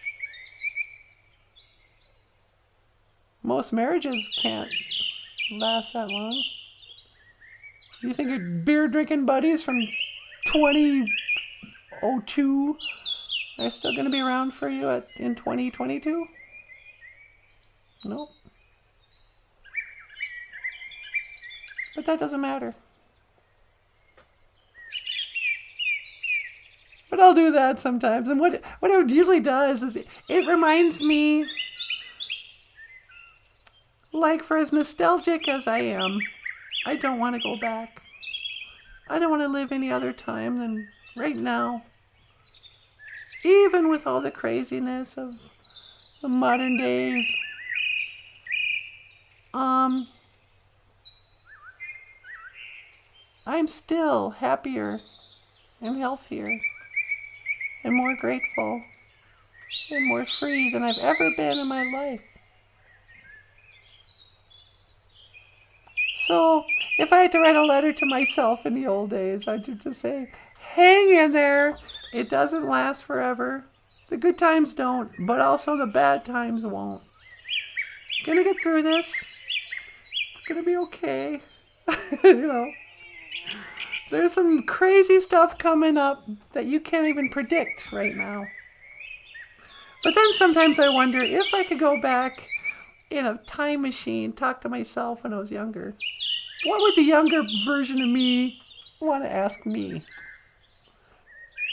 Most marriages can't last that long. You think your beer-drinking buddies from 2002 are still going to be around for you in 2022? Nope. But that doesn't matter. But I'll do that sometimes. And what it usually does is it reminds me, like, for as nostalgic as I am, I don't want to go back. I don't want to live any other time than right now. Even with all the craziness of the modern days. I'm still happier and healthier and more grateful and more free than I've ever been in my life. So, if I had to write a letter to myself in the old days, I'd just say, hang in there. It doesn't last forever. The good times don't, but also the bad times won't. Gonna get through this. It's gonna be okay. You know, there's some crazy stuff coming up that you can't even predict right now. But then sometimes I wonder if I could go back in a time machine, talk to myself when I was younger. What would the younger version of me want to ask me?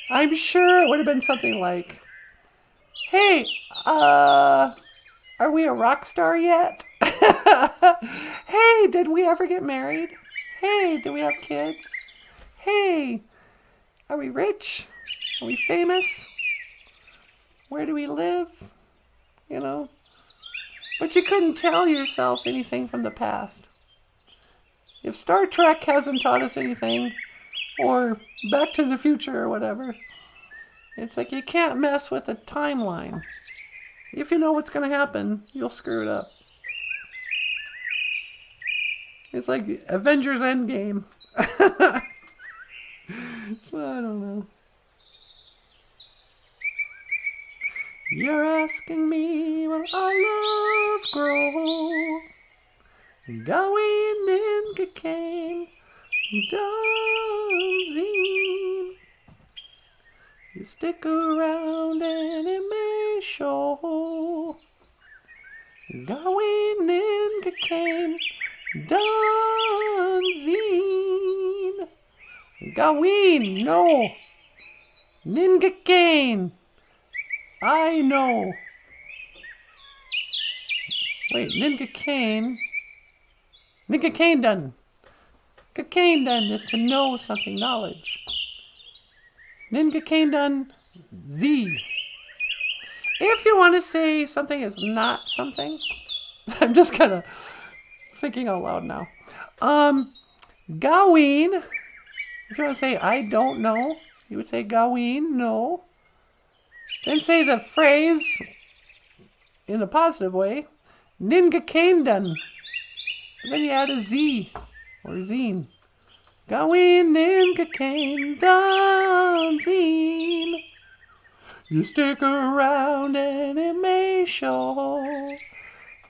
I'm sure it would have been something like, hey, are we a rock star yet? Hey, did we ever get married? Hey, do we have kids? Hey, are we rich? Are we famous? Where do we live? You know? But you couldn't tell yourself anything from the past. If Star Trek hasn't taught us anything, or Back to the Future or whatever, it's like you can't mess with the timeline. If you know what's going to happen, you'll screw it up. It's like Avengers Endgame. So I don't know. You're asking me, will our love grow? Going in cocaine, dancing. You stick around and it may show. Going in cocaine, dancing. Gaween, no. Ninga cane. I know. Wait, Ninga cane. Ninga cane done. Cocaine done is to know something, knowledge. Ninga cane done, Z. If you want to say something is not something, I'm just kind of thinking out loud now. Gaween. If you want to say I don't know, you would say Gaween, no. Then say the phrase in a positive way. Ninga cane done. Then you add a Z or zine. Gawin ninga cane done zine. You stick around and it may show.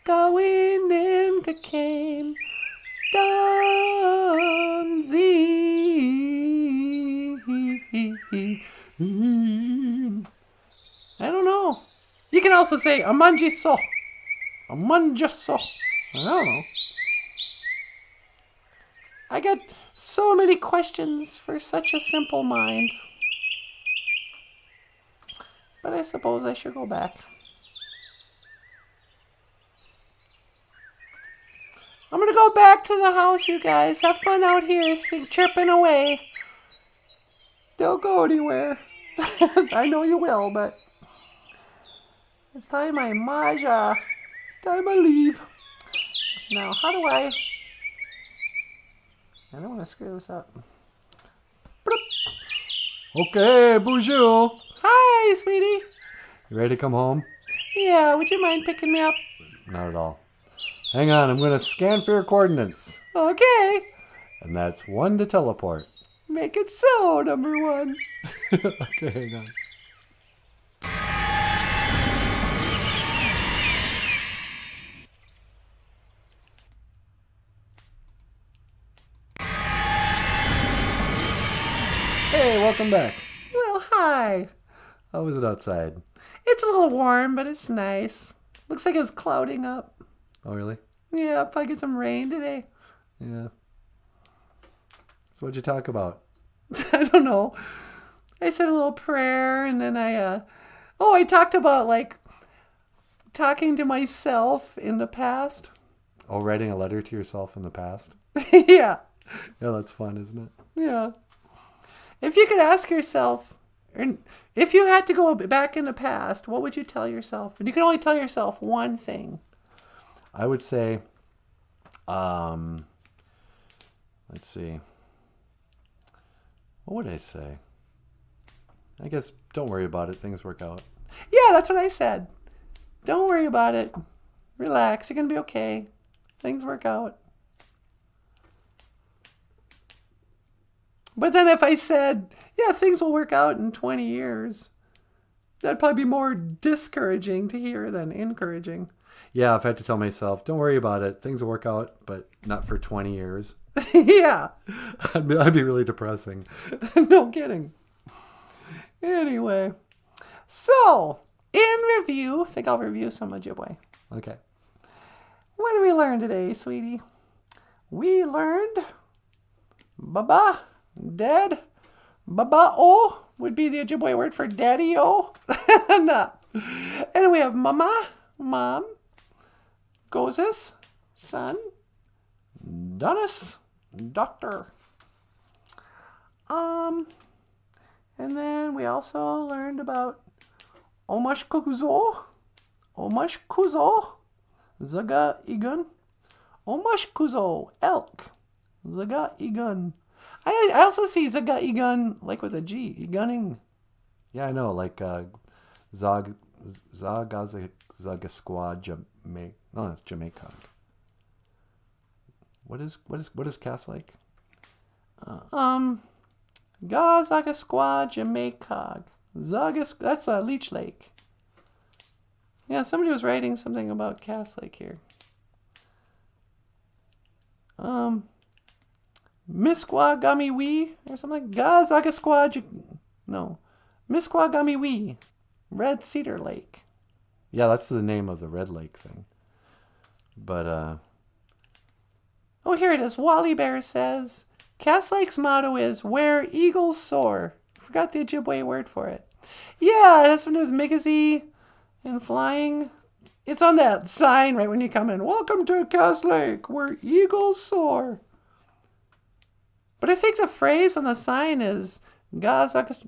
Gawin ninga cane done zine. I don't know. You can also say amanji so. Amanja so. I don't know. I got so many questions for such a simple mind. But I suppose I should go back. I'm gonna go back to the house, you guys. Have fun out here, chirping away. Don't go anywhere. I know you will, but it's time I maja. It's time I leave. Now, how do I don't want to screw this up. Okay, BOOZHOO. Hi, sweetie. You ready to come home? Yeah, would you mind picking me up? Not at all. Hang on, I'm going to scan for your coordinates. Okay. And that's 1 to teleport. Make it so, number 1. Okay, hang on. Hey, welcome back. Well, hi. How was it outside? It's a little warm, but it's nice. Looks like it was clouding up. Oh, really? Yeah, probably get some rain today. Yeah. So what'd you talk about? I don't know. I said a little prayer, and then I talked about, like, talking to myself in the past. Oh, writing a letter to yourself in the past? Yeah. Yeah, that's fun, isn't it? Yeah. If you could ask yourself, if you had to go back in the past, what would you tell yourself? And you can only tell yourself one thing. I would say, let's see. What would I say? I guess don't worry about it. Things work out. Yeah, that's what I said. Don't worry about it. Relax. You're going to be okay. Things work out. But then if I said, yeah, things will work out in 20 years, that'd probably be more discouraging to hear than encouraging. Yeah, if I had to tell myself, don't worry about it. Things will work out, but not for 20 years. Yeah, that'd be really depressing. No kidding. Anyway, so in review, I think I'll review some Ojibwe. Okay. What did we learn today, sweetie? We learned Baba, Dad. Baba-o would be the Ojibwe word for daddy-o. No. And we have Mama, Mom. Gozes, Son. Donis, Doctor. And then we also learned about Omashkuzo, Zaga Igun, Omashkuzo, elk, Zaga Igun. I also see Zaga Igun like with a G, Iguning. Yeah, I know, like Zagasqua Jamaica. No, that's Jamaica. What is Cass like? Zagasqua Jamaica. That's Leech Lake. Yeah, somebody was writing something about Cass Lake here. Misquagamiwi or something like Misquagamiwi, Red Cedar Lake. Yeah, that's the name of the Red Lake thing. But oh, here it is. Wally Bear says Cass Lake's motto is "Where eagles soar." Forgot the Ojibwe word for it. Yeah, that's when it was Migazi and flying. It's on that sign right when you come in. Welcome to Cass Lake, where eagles soar. But I think the phrase on the sign is Misquagamiwi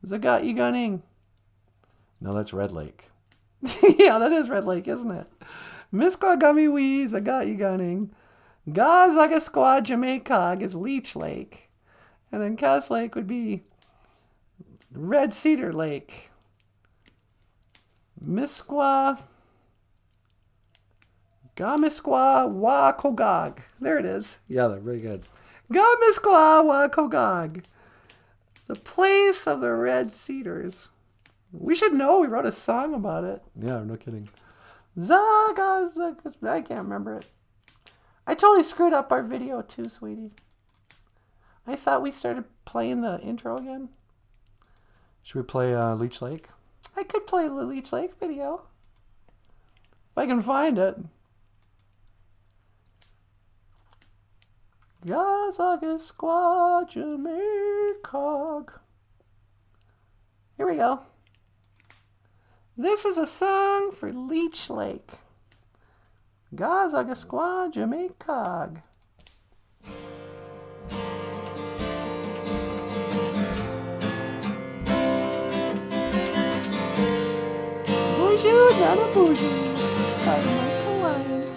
Zaga Iganing. No, that's Red Lake. Yeah, that is Red Lake, isn't it? Misquagamiwi Zaga Iganing. Zagasqua Jamaica is Leech Lake. And then Cass Lake would be Red Cedar Lake. Misqua, Gamisqua, Wakogog. There it is. Yeah, they're very good. Gamisqua, Wakogog. The place of the red cedars. We should know. We wrote a song about it. Yeah, no kidding. Zaga, I can't remember it. I totally screwed up our video too, sweetie. I thought we started playing the intro again. Should we play Leech Lake? I could play the Leech Lake video. If I can find it. Gazagasqua Jamaica. Here we go. This is a song for Leech Lake. Gazagasqua Jamaica. BOOZHOO NANABOOZHOO by Michael Lyons.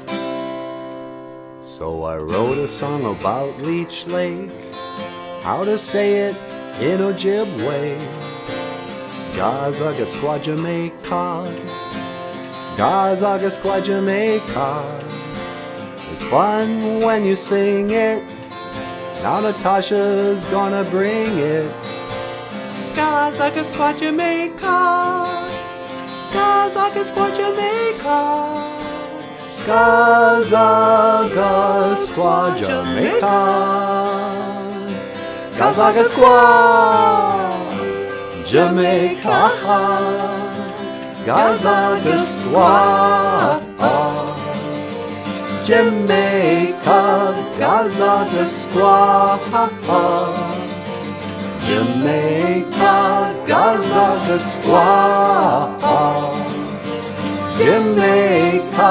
So I wrote a song about Leech Lake, how to say it in Ojibwe. Gazagasqua Jamaica, Gazagasqua Jamaica. It's fun when you sing it. Now Natasha's gonna bring it. Gazagasqua Jamaica, Gazagasqua Jamaica, Gazagasqua Jamaica, Gazagasqua Jamaica, Gazagasqua Jamaica, Gazagasqua Jamaica, Gazagasqua Jamaica,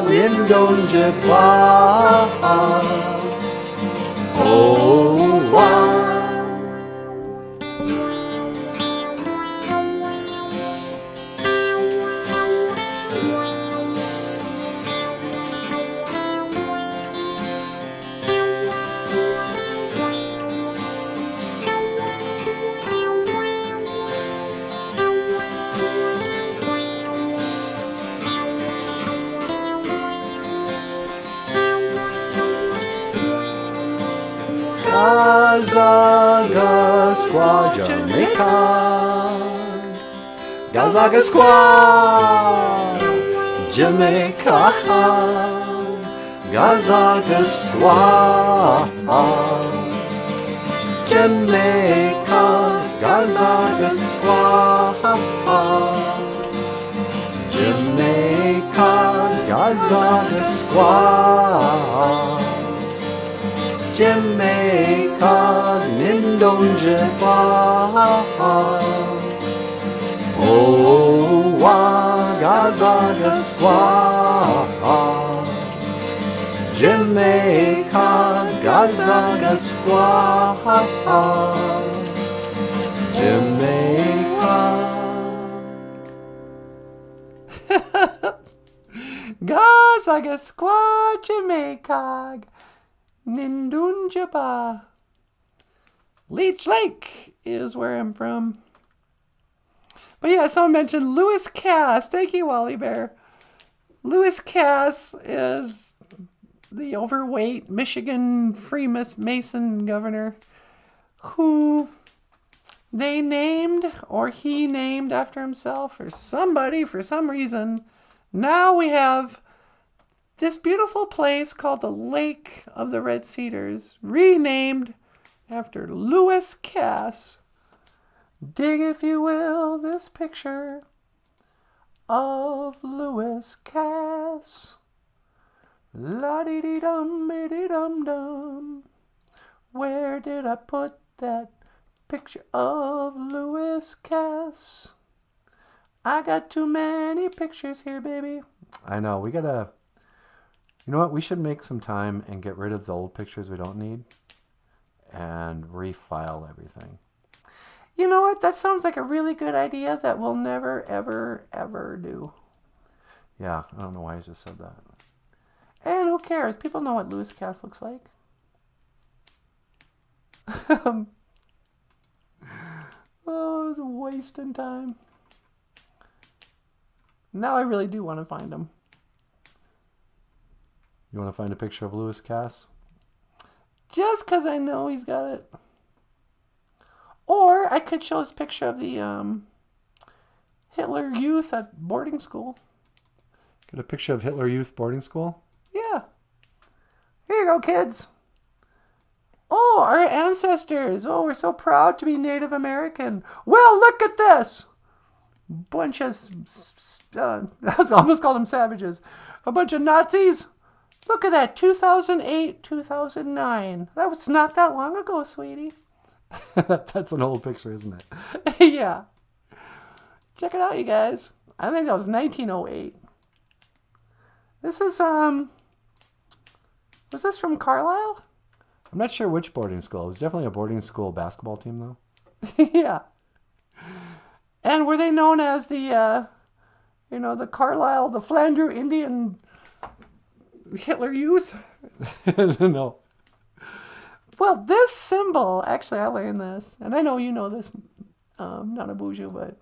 Lindonjapa. Oh, wow. Gazagasqua Jamaica, Gazagasqua Jamaica, Gazagasqua Jamaica, Gazagasqua Jamaica, Gazagasqua Jamaica, Lindonjapa. Oh, Gazagasqua Jamaica, Gazagasqua Jamaica.
Gazagasqua Jamaica. Nindunjapa. Leech Lake is where I'm from. But yeah, someone mentioned Lewis Cass. Thank you, Wally Bear. Lewis Cass is the overweight Michigan Freemason governor who they named, or he named after himself, or somebody for some reason. Now we have this beautiful place called the Lake of the Red Cedars, renamed after Lewis Cass. Dig, if you will, this picture of Lewis Cass. La-dee-dee-dum-dee-dee-dum-dum. Where did I put that picture of Lewis Cass? I got too many pictures here, baby. I know, we gotta... You know what? We should make some time and get rid of the old pictures we don't need and refile everything. You know what? That sounds like a really good idea that we'll never, ever, ever do. Yeah, I don't know why I just said that. And who cares? People know what Lewis Cass looks like. Just wasting time. Now I really do want to find him. You want to find a picture of Lewis Cass? Just because I know he's got it. Or I could show his picture of the Hitler Youth at boarding school. Get a picture of Hitler Youth boarding school? Yeah. Here you go, kids. Oh, our ancestors. Oh, we're so proud to be Native American. Well, look at this. Bunch of, I almost called them savages. A bunch of Nazis. Look at that, 2008, 2009. That was not that long ago, sweetie. That's an old picture, isn't it? Yeah. Check it out, you guys. I think that was 1908. This is, was this from Carlisle? I'm not sure which boarding school. It was definitely a boarding school basketball team, though. Yeah. And were they known as the, the Carlisle, the Flandreau Indian Hitler Youth? No. Well, this symbol, actually, I learned this, and I know you know this, Nanaboozhoo, but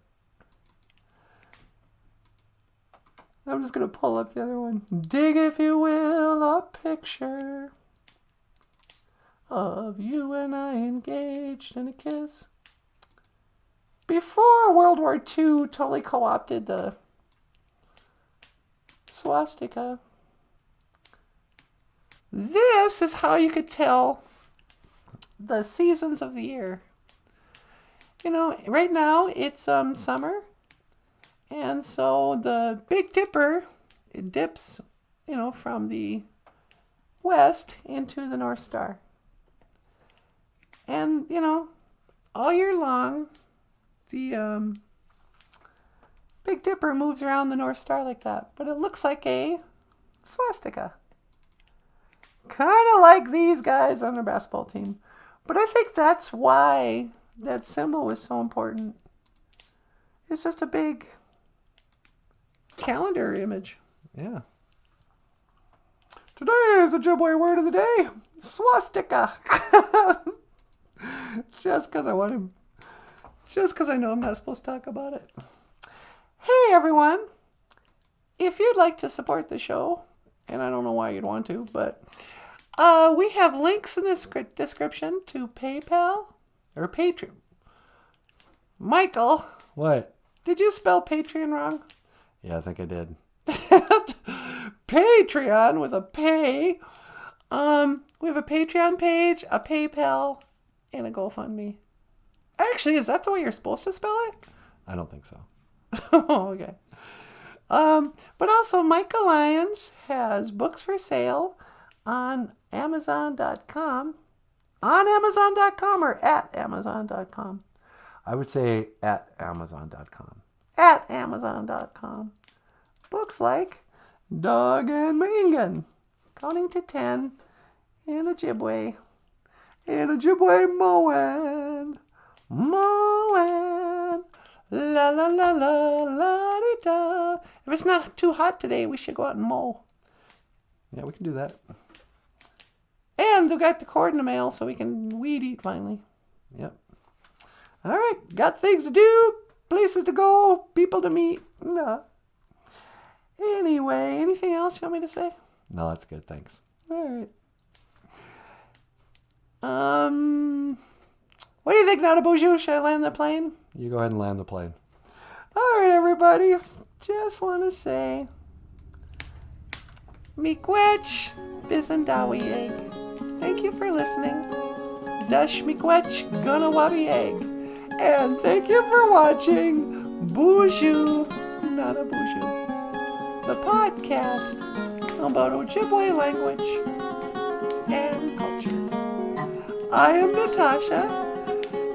I'm just going to pull up the other one. Dig, if you will, a picture of you and I engaged in a kiss. Before World War II totally co-opted the swastika, this is how you could tell the seasons of the year. Right now it's summer, and so the Big Dipper, it dips, from the west into the North Star. And, all year long, the Big Dipper moves around the North Star like that, but it looks like a swastika. Kind of like these guys on their basketball team. But I think that's why that symbol was so important. It's just a big calendar image. Yeah. Today's Ojibwe word of the day, swastika. Just because I know I'm not supposed to talk about it. Hey everyone, if you'd like to support the show, and I don't know why you'd want to, but we have links in the description to PayPal or Patreon. Michael. What? Did you spell Patreon wrong? Yeah, I think I did. Patreon with a pay. We have a Patreon page, a PayPal, and a GoFundMe. Actually, is that the way you're supposed to spell it? I don't think so. Okay. But also, Michael Lyons has books for sale on Amazon.com. On Amazon.com or at Amazon.com? I would say at Amazon.com. At Amazon.com. Books like Dog and Mangan, Counting to 10, in Ojibwe. In Ojibwe mowing. Mowing. La la la la la di da. If it's not too hot today, we should go out and mow. Yeah, we can do that. And they've got the cord in the mail so we can weed eat finally. Yep. All right, got things to do, places to go, people to meet. No. Anyway, anything else you want me to say? No, that's good, thanks. All right. What do you think, Nanaboozhoo? Should I land the plane? You go ahead and land the plane. All right, everybody. Just want to say, Miigwech Bizendawi egg. Thank you for listening. Dash Miigwech Gunawabi egg. And thank you for watching BOOZHOO NANABOOZHOO, the podcast about Ojibwe language and culture. I am Natasha.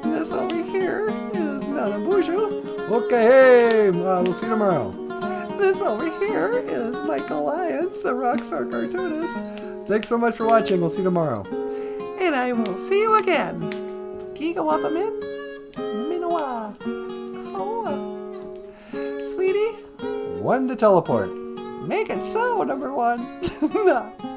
This over here is Nanaboozhoo. Okay, we'll see you tomorrow. This over here is Michael Lyons, the rockstar cartoonist. Thanks so much for watching. We'll see you tomorrow. And I will see you again. Gigawapamin, Minowa, Kawa. Sweetie? 1 to teleport. Make it so, number 1.